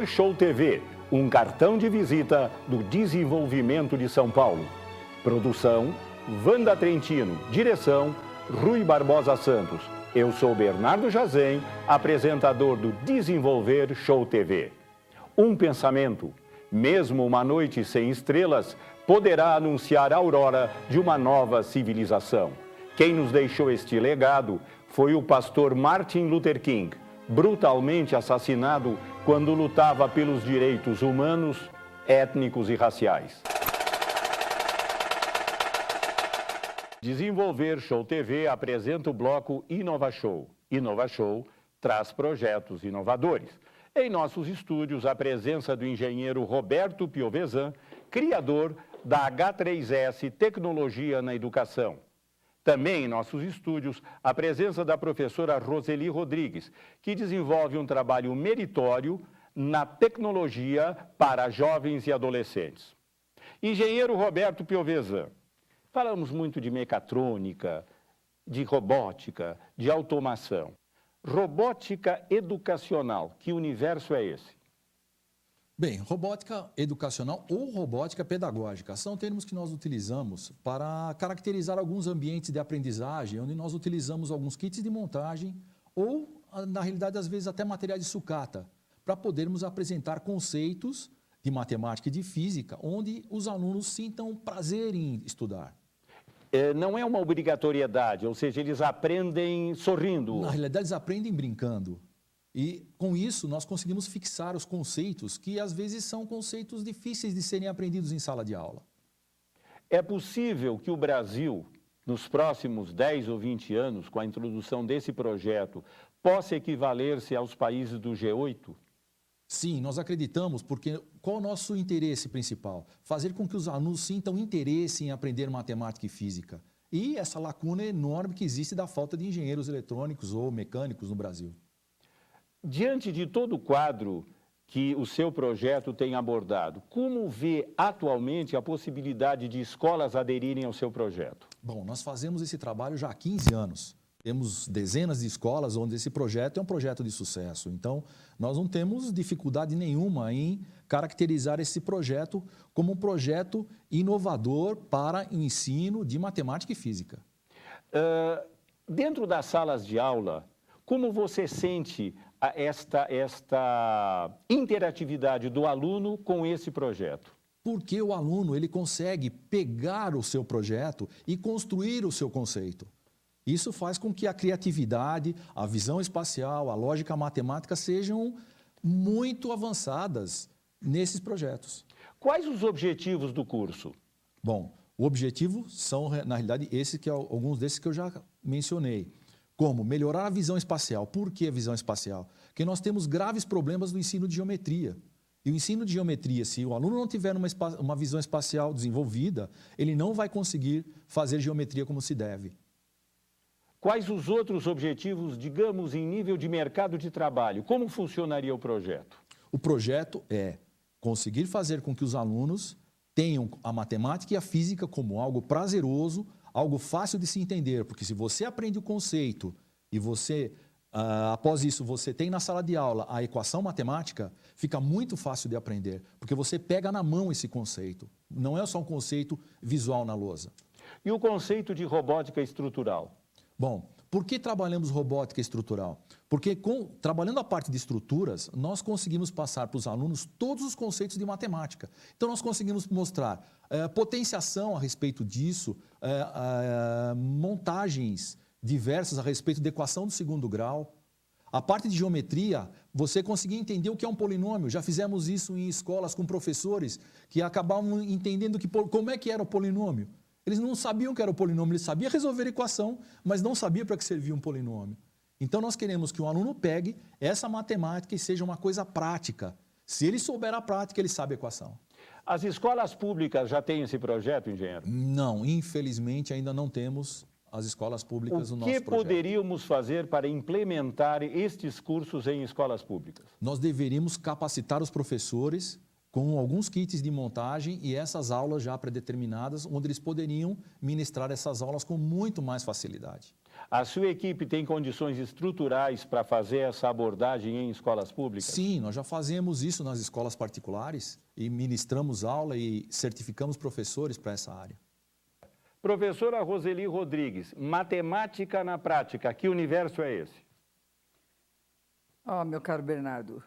Desenvolver Show TV, um cartão de visita do desenvolvimento de São Paulo. Produção, Wanda Trentino. Direção, Rui Barbosa Santos. Eu sou Bernardo Jazem, apresentador do Desenvolver Show TV. Um pensamento, mesmo uma noite sem estrelas, poderá anunciar a aurora de uma nova civilização. Quem nos deixou este legado foi o pastor Martin Luther King, brutalmente assassinado quando lutava pelos direitos humanos, étnicos e raciais. Desenvolver Show TV apresenta o bloco Inova Show. Inova Show traz projetos inovadores. Em nossos estúdios, a presença do engenheiro Roberto Piovesan, criador da H3S Tecnologia na Educação. Também em nossos estúdios, a presença da professora Roseli Rodrigues, que desenvolve um trabalho meritório na tecnologia para jovens e adolescentes. Engenheiro Roberto Piovesan, falamos muito de mecatrônica, de robótica, de automação. Robótica educacional, que universo é esse? Bem, robótica educacional ou robótica pedagógica são termos que nós utilizamos para caracterizar alguns ambientes de aprendizagem, onde nós utilizamos alguns kits de montagem ou, na realidade, às vezes até materiais de sucata, para podermos apresentar conceitos de matemática e de física, onde os alunos sintam prazer em estudar. Não é uma obrigatoriedade, ou seja, eles aprendem sorrindo. Na realidade, eles aprendem brincando. E, com isso, nós conseguimos fixar os conceitos que, às vezes, são conceitos difíceis de serem aprendidos em sala de aula. É possível que o Brasil, nos próximos 10 ou 20 anos, com a introdução desse projeto, possa equivaler-se aos países do G8? Sim, nós acreditamos, porque qual é o nosso interesse principal? Fazer com que os alunos sintam interesse em aprender matemática e física. E essa lacuna enorme que existe da falta de engenheiros eletrônicos ou mecânicos no Brasil. Diante de todo o quadro que o seu projeto tem abordado, como vê atualmente a possibilidade de escolas aderirem ao seu projeto? Bom, nós fazemos esse trabalho já há 15 anos. Temos dezenas de escolas onde esse projeto é um projeto de sucesso. Então, nós não temos dificuldade nenhuma em caracterizar esse projeto como um projeto inovador para o ensino de matemática e física. Dentro das salas de aula, como você sente esta interatividade do aluno com esse projeto? Porque o aluno ele consegue pegar o seu projeto e construir o seu conceito. Isso faz com que a criatividade, a visão espacial, a lógica matemática sejam muito avançadas nesses projetos. Quais os objetivos do curso? Bom, o objetivo são, na realidade, alguns desses que eu já mencionei. Como melhorar a visão espacial. Por que a visão espacial? Porque nós temos graves problemas no ensino de geometria. E o ensino de geometria, se o aluno não tiver uma visão espacial desenvolvida, ele não vai conseguir fazer geometria como se deve. Quais os outros objetivos, digamos, em nível de mercado de trabalho? Como funcionaria o projeto? O projeto é conseguir fazer com que os alunos tenham a matemática e a física como algo prazeroso, algo fácil de se entender, porque se você aprende o conceito e você, após isso, você tem na sala de aula a equação matemática, fica muito fácil de aprender, porque você pega na mão esse conceito. Não é só um conceito visual na lousa. E o conceito de robótica estrutural? Bom, por que trabalhamos robótica estrutural? Porque trabalhando a parte de estruturas, nós conseguimos passar para os alunos todos os conceitos de matemática. Então, nós conseguimos mostrar potenciação a respeito disso, montagens diversas a respeito da equação do segundo grau. A parte de geometria, você conseguir entender o que é um polinômio. Já fizemos isso em escolas com professores que acabavam entendendo como é que era o polinômio. Eles não sabiam que era o polinômio, eles sabiam resolver a equação, mas não sabiam para que servia um polinômio. Então, nós queremos que o aluno pegue essa matemática e seja uma coisa prática. Se ele souber a prática, ele sabe a equação. As escolas públicas já têm esse projeto, engenheiro? Não, infelizmente ainda não temos as escolas públicas no nosso projeto. O que poderíamos fazer para implementar estes cursos em escolas públicas? Nós deveríamos capacitar os professores com alguns kits de montagem e essas aulas já predeterminadas, onde eles poderiam ministrar essas aulas com muito mais facilidade. A sua equipe tem condições estruturais para fazer essa abordagem em escolas públicas? Sim, nós já fazemos isso nas escolas particulares e ministramos aula e certificamos professores para essa área. Professora Roseli Rodrigues, matemática na prática, que universo é esse? Meu caro Bernardo,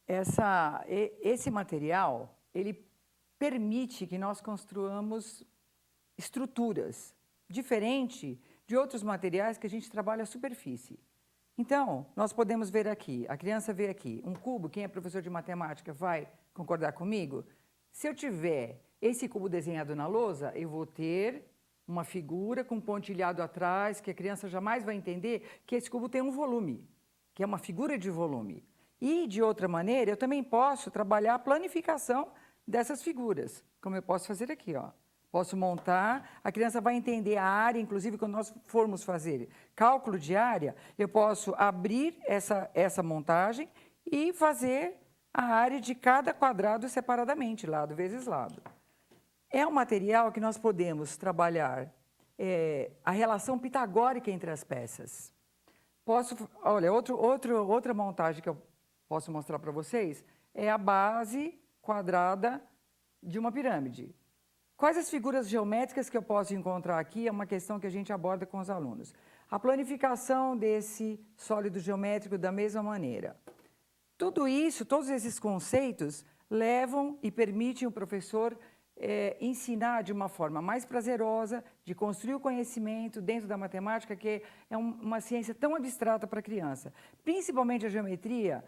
esse material, ele permite que nós construamos estruturas, diferente de outros materiais que a gente trabalha a superfície. Então, nós podemos ver aqui, a criança vê aqui, um cubo, quem é professor de matemática vai concordar comigo? Se eu tiver esse cubo desenhado na lousa, eu vou ter uma figura com pontilhado atrás, que a criança jamais vai entender que esse cubo tem um volume, que é uma figura de volume. E, de outra maneira, eu também posso trabalhar a planificação dessas figuras, como eu posso fazer aqui, ó. Posso montar, a criança vai entender a área, inclusive quando nós formos fazer cálculo de área, eu posso abrir essa montagem e fazer a área de cada quadrado separadamente, lado vezes lado. É um material que nós podemos trabalhar a relação pitagórica entre as peças. Olha, outra montagem que eu posso mostrar para vocês é a base quadrada de uma pirâmide. Quais as figuras geométricas que eu posso encontrar aqui é uma questão que a gente aborda com os alunos. A planificação desse sólido geométrico da mesma maneira. Tudo isso, todos esses conceitos levam e permitem o professor ensinar de uma forma mais prazerosa, de construir o conhecimento dentro da matemática, que é uma ciência tão abstrata para a criança. Principalmente a geometria,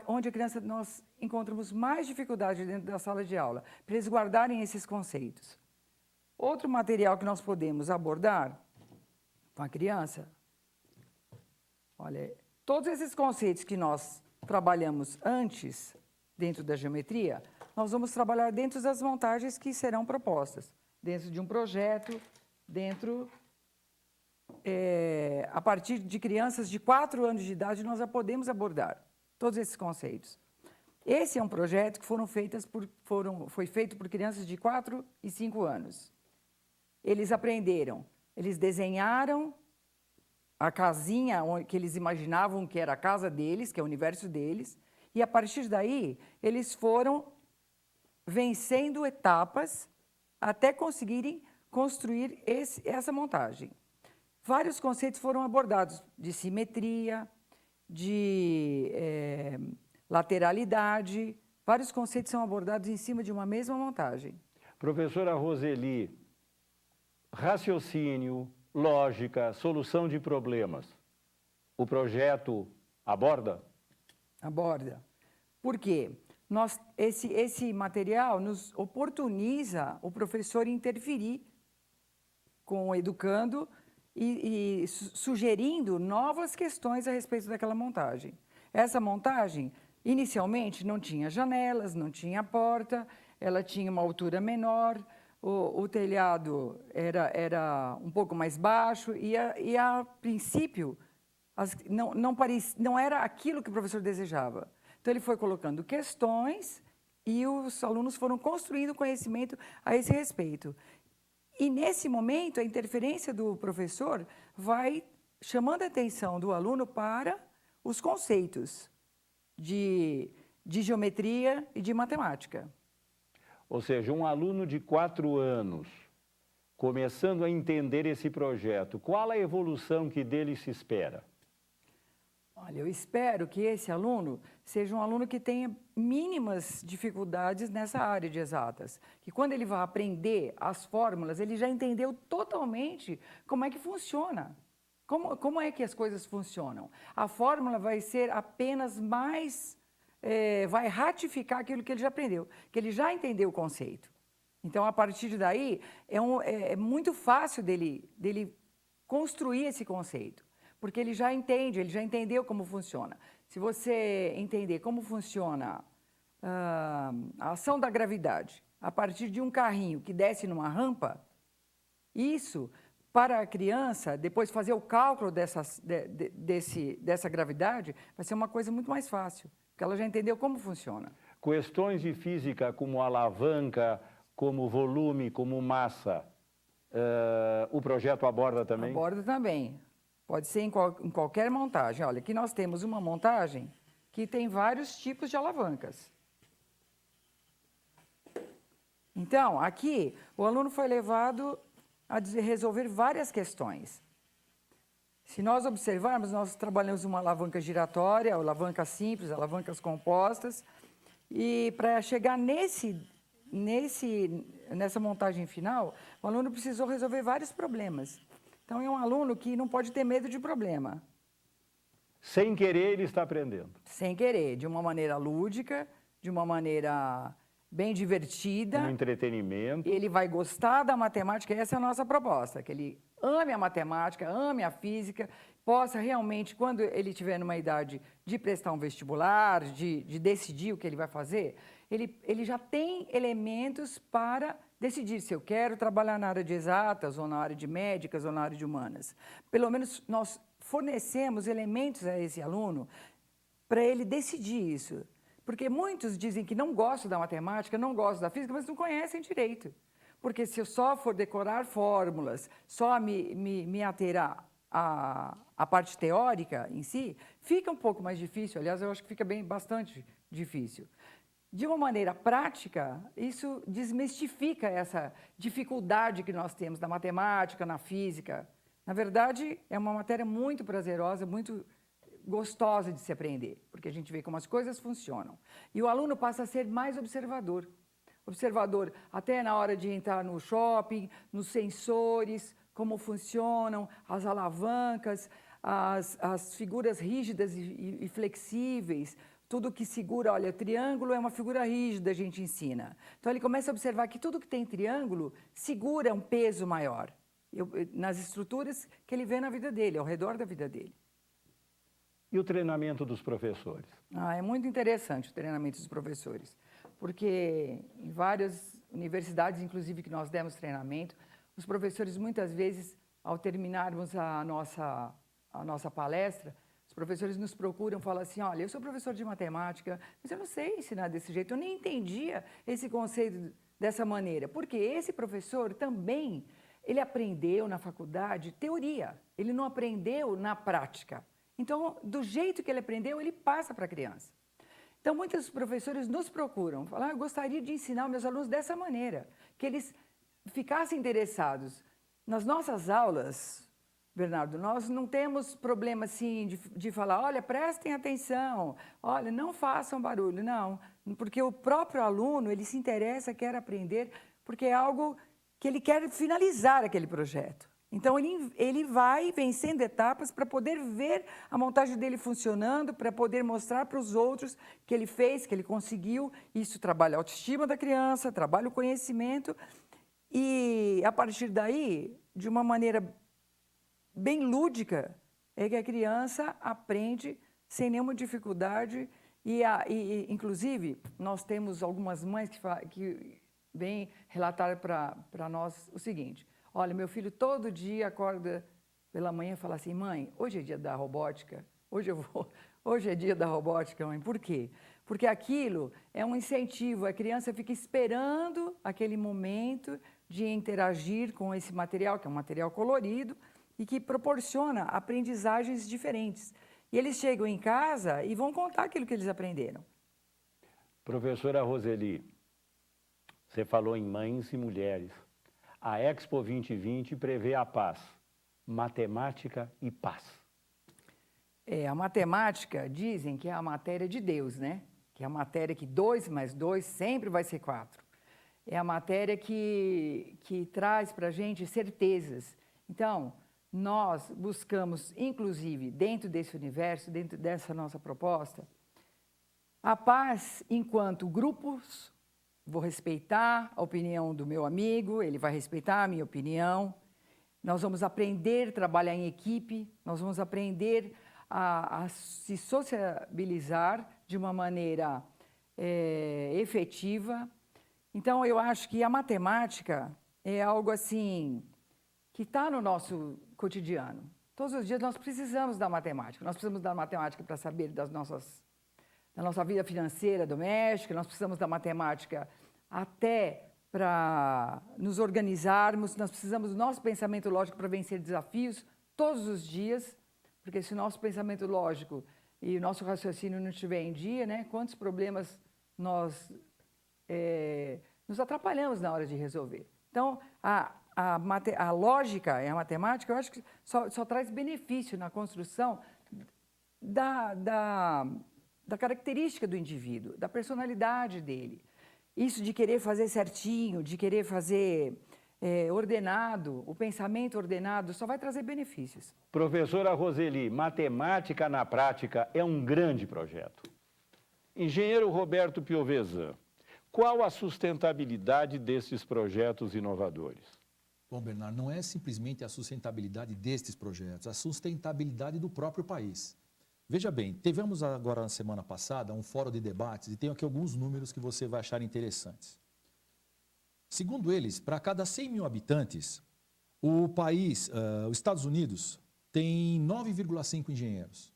onde nós encontramos mais dificuldade dentro da sala de aula, para eles guardarem esses conceitos. Outro material que nós podemos abordar com a criança, olha, todos esses conceitos que nós trabalhamos antes, dentro da geometria, nós vamos trabalhar dentro das montagens que serão propostas, dentro de um projeto, a partir de crianças de 4 anos de idade, nós já podemos abordar todos esses conceitos. Esse é um projeto que foi feito por crianças de 4 e 5 anos. Eles aprenderam, eles desenharam a casinha que eles imaginavam que era a casa deles, que é o universo deles, e a partir daí eles foram vencendo etapas até conseguirem construir essa montagem. Vários conceitos foram abordados, de simetria, de lateralidade, vários conceitos são abordados em cima de uma mesma montagem. Professora Roseli, raciocínio, lógica, solução de problemas, o projeto aborda? Aborda. Por quê? Esse material nos oportuniza o professor interferir com o educando e sugerindo novas questões a respeito daquela montagem. Essa montagem, inicialmente, não tinha janelas, não tinha porta, ela tinha uma altura menor, o telhado era um pouco mais baixo e a princípio, não era aquilo que o professor desejava. Então, ele foi colocando questões e os alunos foram construindo conhecimento a esse respeito. E, nesse momento, a interferência do professor vai chamando a atenção do aluno para os conceitos de geometria e de matemática. Ou seja, um aluno de 4 anos, começando a entender esse projeto, qual a evolução que dele se espera? Olha, eu espero que esse aluno seja um aluno que tenha mínimas dificuldades nessa área de exatas. Que quando ele vai aprender as fórmulas, ele já entendeu totalmente como é que funciona. Como é que as coisas funcionam. A fórmula vai ser apenas mais... vai ratificar aquilo que ele já aprendeu, que ele já entendeu o conceito. Então, a partir daí, é muito fácil dele construir esse conceito. Porque ele já entendeu como funciona. Se você entender como funciona a ação da gravidade a partir de um carrinho que desce numa rampa, isso, para a criança, depois fazer o cálculo dessa gravidade, vai ser uma coisa muito mais fácil, porque ela já entendeu como funciona. Questões de física como alavanca, como volume, como massa, o projeto aborda também? Aborda também. Pode ser em qualquer montagem. Olha, aqui nós temos uma montagem que tem vários tipos de alavancas. Então, aqui, o aluno foi levado a resolver várias questões. Se nós observarmos, nós trabalhamos uma alavanca giratória, alavanca simples, alavancas compostas, e para chegar nessa montagem final, o aluno precisou resolver vários problemas. Então, é um aluno que não pode ter medo de problema. Sem querer, ele está aprendendo. Sem querer, de uma maneira lúdica, de uma maneira bem divertida. Um entretenimento. Ele vai gostar da matemática, essa é a nossa proposta, que ele ame a matemática, ame a física, possa realmente, quando ele estiver numa idade de prestar um vestibular, de decidir o que ele vai fazer, ele já tem elementos para decidir se eu quero trabalhar na área de exatas, ou na área de médicas, ou na área de humanas. Pelo menos nós fornecemos elementos a esse aluno para ele decidir isso. Porque muitos dizem que não gostam da matemática, não gostam da física, mas não conhecem direito. Porque se eu só for decorar fórmulas, só me ater à parte teórica em si, fica um pouco mais difícil. Aliás, eu acho que fica bastante difícil. De uma maneira prática, isso desmistifica essa dificuldade que nós temos na matemática, na física. Na verdade, é uma matéria muito prazerosa, muito gostosa de se aprender, porque a gente vê como as coisas funcionam. E o aluno passa a ser mais observador. Observador até na hora de entrar no shopping, nos sensores, como funcionam, as alavancas, as figuras rígidas e flexíveis, tudo que segura, olha, triângulo é uma figura rígida, a gente ensina. Então, ele começa a observar que tudo que tem triângulo segura um peso maior nas estruturas que ele vê na vida dele, ao redor da vida dele. E o treinamento dos professores? É muito interessante o treinamento dos professores, porque em várias universidades, inclusive, que nós demos treinamento, os professores, muitas vezes, ao terminarmos a nossa palestra, os professores nos procuram e falam assim, olha, eu sou professor de matemática, mas eu não sei ensinar desse jeito, eu nem entendia esse conceito dessa maneira, porque esse professor também, ele aprendeu na faculdade teoria, ele não aprendeu na prática. Então, do jeito que ele aprendeu, ele passa para a criança. Então, muitos professores nos procuram, falam, eu gostaria de ensinar meus alunos dessa maneira, que eles ficassem interessados. Nas nossas aulas, Bernardo, nós não temos problema assim de falar, olha, prestem atenção, olha, não façam barulho, não. Porque o próprio aluno, ele se interessa, quer aprender, porque é algo que ele quer finalizar aquele projeto. Então, ele vai vencendo etapas para poder ver a montagem dele funcionando, para poder mostrar para os outros que ele fez, que ele conseguiu. Isso trabalha a autoestima da criança, trabalha o conhecimento. E, a partir daí, de uma maneira bem lúdica, é que a criança aprende sem nenhuma dificuldade. Inclusive, nós temos algumas mães que vêm relatar para nós o seguinte, olha, meu filho todo dia acorda pela manhã e fala assim, mãe, hoje é dia da robótica, hoje é dia da robótica, mãe. Por quê? Porque aquilo é um incentivo, a criança fica esperando aquele momento de interagir com esse material, que é um material colorido, e que proporciona aprendizagens diferentes. E eles chegam em casa e vão contar aquilo que eles aprenderam. Professora Roseli, você falou em mães e mulheres. A Expo 2020 prevê a paz, matemática e paz. A matemática, dizem que é a matéria de Deus, né? Que é a matéria que 2 mais 2 sempre vai ser 4. É a matéria que traz para a gente certezas. Então, nós buscamos, inclusive, dentro desse universo, dentro dessa nossa proposta, a paz enquanto grupos. Vou respeitar a opinião do meu amigo, ele vai respeitar a minha opinião. Nós vamos aprender a trabalhar em equipe, nós vamos aprender a se sociabilizar de uma maneira efetiva. Então, eu acho que a matemática é algo assim que está no nosso cotidiano. Todos os dias nós precisamos da matemática. Nós precisamos da matemática para saber da nossa vida financeira doméstica, nós precisamos da matemática até para nos organizarmos, nós precisamos do nosso pensamento lógico para vencer desafios todos os dias. Porque se o nosso pensamento lógico e o nosso raciocínio não estiver em dia, né, quantos problemas nós nos atrapalhamos na hora de resolver. Então, a lógica e a matemática, eu acho que só traz benefício na construção da característica do indivíduo, da personalidade dele. Isso de querer fazer certinho, de querer fazer ordenado, o pensamento ordenado, só vai trazer benefícios. Professora Roseli, matemática na prática é um grande projeto. Engenheiro Roberto Piovesan, qual a sustentabilidade desses projetos inovadores? Bom, Bernardo, não é simplesmente a sustentabilidade destes projetos, a sustentabilidade do próprio país. Veja bem, tivemos agora na semana passada um fórum de debates e tenho aqui alguns números que você vai achar interessantes. Segundo eles, para cada 100 mil habitantes, o país, os Estados Unidos, tem 9,5 engenheiros.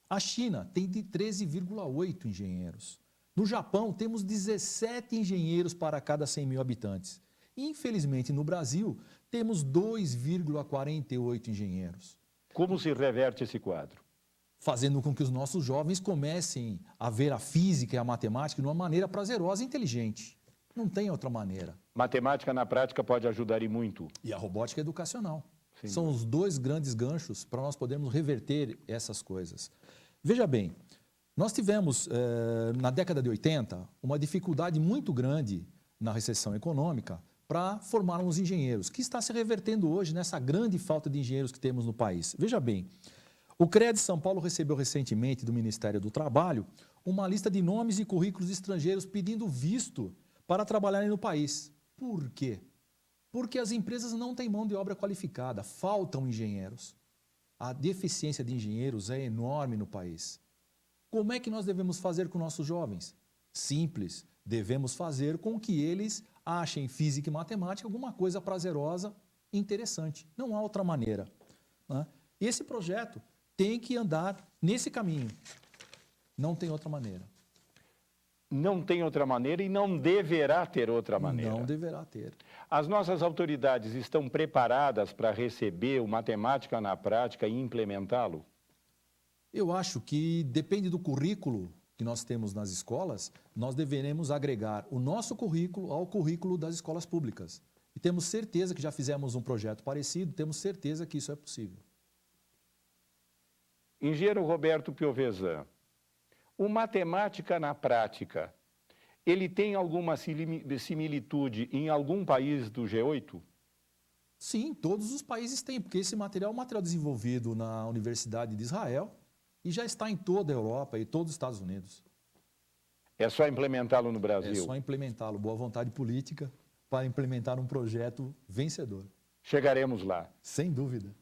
A China tem de 13,8 engenheiros. No Japão, temos 17 engenheiros para cada 100 mil habitantes. Infelizmente, no Brasil, temos 2,48 engenheiros. Como se reverte esse quadro? Fazendo com que os nossos jovens comecem a ver a física e a matemática de uma maneira prazerosa e inteligente. Não tem outra maneira. Matemática na prática pode ajudar e muito. E a robótica educacional. Sim. São os dois grandes ganchos para nós podermos reverter essas coisas. Veja bem, nós tivemos, na década de 80, uma dificuldade muito grande na recessão econômica para formarmos engenheiros, que está se revertendo hoje nessa grande falta de engenheiros que temos no país. Veja bem, o CREA de São Paulo recebeu recentemente do Ministério do Trabalho uma lista de nomes e currículos estrangeiros pedindo visto para trabalharem no país. Por quê? Porque as empresas não têm mão de obra qualificada, faltam engenheiros. A deficiência de engenheiros é enorme no país. Como é que nós devemos fazer com nossos jovens? Simples, devemos fazer com que eles achem física e matemática alguma coisa prazerosa e interessante. Não há outra maneira, né? Esse projeto tem que andar nesse caminho. Não tem outra maneira. Não tem outra maneira e não deverá ter outra maneira. Não deverá ter. As nossas autoridades estão preparadas para receber o matemática na prática e implementá-lo? Eu acho que depende do currículo que nós temos nas escolas, nós deveremos agregar o nosso currículo ao currículo das escolas públicas. E temos certeza que já fizemos um projeto parecido, temos certeza que isso é possível. Engenheiro Roberto Piovesan, o matemática na prática, ele tem alguma similitude em algum país do G8? Sim, todos os países têm, porque esse material é um material desenvolvido na Universidade de Israel e já está em toda a Europa e todos os Estados Unidos. É só implementá-lo no Brasil? É só implementá-lo, boa vontade política para implementar um projeto vencedor. Chegaremos lá. Sem dúvida.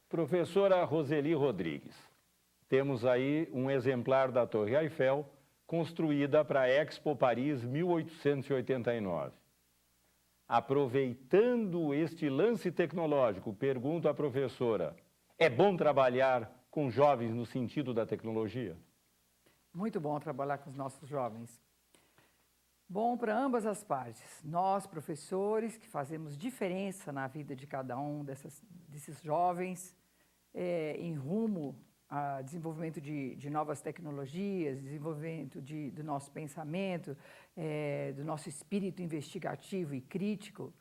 Professora Roseli Rodrigues, temos aí um exemplar da Torre Eiffel construída para a Expo Paris 1889. Aproveitando este lance tecnológico, pergunto à professora, é bom trabalhar com jovens no sentido da tecnologia? Muito bom trabalhar com os nossos jovens. Bom para ambas as partes. Nós, professores, que fazemos diferença na vida de cada um desses jovens, em rumo a desenvolvimento de novas tecnologias, desenvolvimento do nosso pensamento, do nosso espírito investigativo e crítico.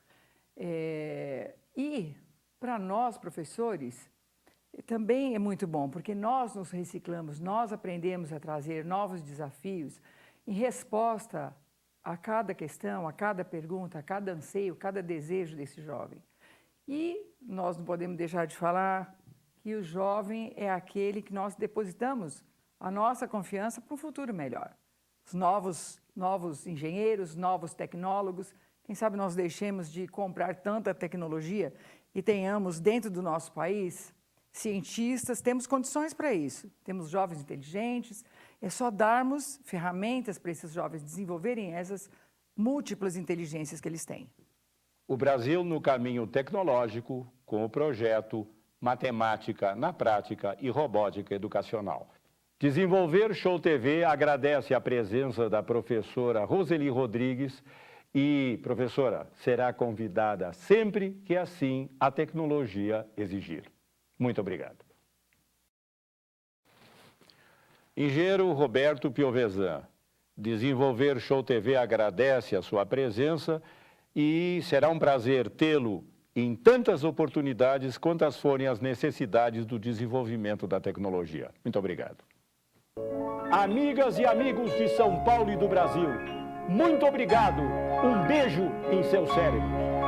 E, para nós, professores, também é muito bom, porque nós nos reciclamos, nós aprendemos a trazer novos desafios em resposta a cada questão, a cada pergunta, a cada anseio, cada desejo desse jovem. E nós não podemos deixar de falar que o jovem é aquele que nós depositamos a nossa confiança para um futuro melhor. Os novos engenheiros, novos tecnólogos, quem sabe nós deixemos de comprar tanta tecnologia e tenhamos dentro do nosso país cientistas, temos condições para isso. Temos jovens inteligentes, é só darmos ferramentas para esses jovens desenvolverem essas múltiplas inteligências que eles têm. O Brasil no caminho tecnológico com o projeto Matemática na Prática e Robótica Educacional. Desenvolver Show TV agradece a presença da professora Roseli Rodrigues e, professora, será convidada sempre que assim a tecnologia exigir. Muito obrigado. Engenheiro Roberto Piovesan, Desenvolver Show TV agradece a sua presença e será um prazer tê-lo em tantas oportunidades quantas forem as necessidades do desenvolvimento da tecnologia. Muito obrigado. Amigas e amigos de São Paulo e do Brasil, muito obrigado. Um beijo em seu cérebro.